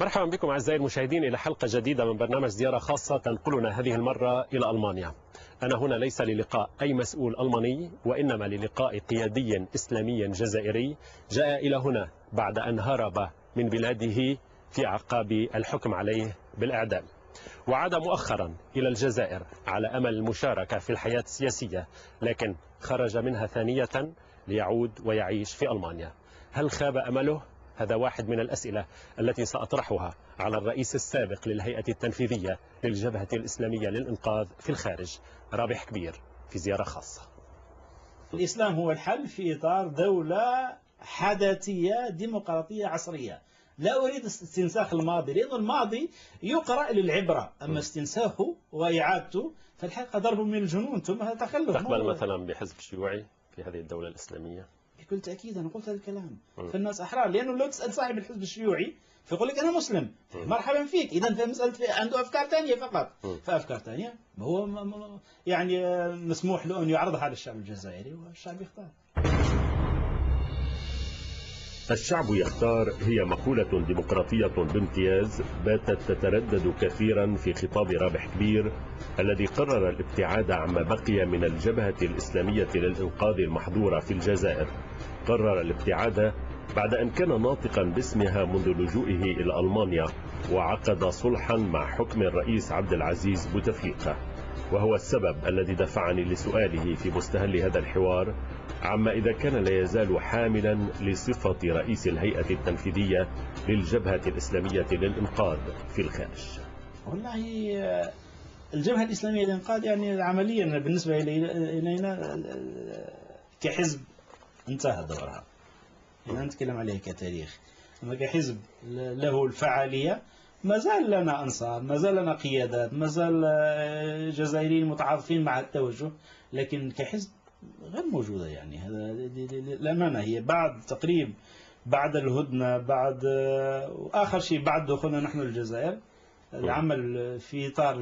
مرحبا بكم أعزائي المشاهدين إلى حلقة جديدة من برنامج زيارة خاصة تنقلنا هذه المرة إلى ألمانيا. أنا هنا ليس للقاء أي مسؤول ألماني، وإنما للقاء قيادي إسلامي جزائري جاء إلى هنا بعد أن هرب من بلاده في أعقاب الحكم عليه بالإعدام، وعاد مؤخرا إلى الجزائر على أمل المشاركة في الحياة السياسية، لكن خرج منها ثانية ليعود ويعيش في ألمانيا. هل خاب أمله؟ هذا واحد من الأسئلة التي سأطرحها على الرئيس السابق للهيئة التنفيذية للجبهة الإسلامية للإنقاذ في الخارج، رابح كبير، في زيارة خاصة. الإسلام هو الحل في إطار دولة حداثية ديمقراطية عصرية. لا أريد استنساخ الماضي، لأن الماضي يقرأ للعبرة، أما استنساخه وإعادته فالحقيقة ضرب من الجنون ثم تخلف. تقبل مثلا بحزب شيوعي في هذه الدولة الإسلامية؟ بكل تأكيد أنا قلت هذا الكلام. فالناس أحرار، لأنه لو تسأل صاحب الحزب الشيوعي فيقول لك أنا مسلم، مرحبا فيك. إذا في مسألة عنده أفكار ثانية فقط، فأفكار ثانية هو يعني مسموح له أن يعرضها على الشعب الجزائري والشعب يختار. الشعب يختار هي مقولة ديمقراطية بامتياز باتت تتردد كثيرا في خطاب رابح كبير الذي قرر الابتعاد عما بقي من الجبهة الإسلامية للإنقاذ المحظورة في الجزائر. قرر الابتعاد بعد أن كان ناطقا باسمها منذ لجوئه إلى ألمانيا، وعقد صلحا مع حكم الرئيس عبد العزيز بوتفليقة، وهو السبب الذي دفعني لسؤاله في مستهل هذا الحوار عما إذا كان لا يزال حاملا لصفة رئيس الهيئة التنفيذية للجبهة الإسلامية للإنقاذ في الخارج. والله الجبهة الإسلامية للإنقاذ يعني عمليا بالنسبة إلينا كحزب انتهى دورها، يعني نتكلم عليه كتاريخ، أما كحزب له الفعالية ما زال لنا أنصار، ما زال لنا قيادات، ما زال جزائريين متعاطفين مع التوجه، لكن كحزب غير موجودة. يعني هذا الأمانة هي بعد تقريب، بعد الهدنة، بعد آخر شيء بعد دخولنا نحن الجزائر، العمل في إطار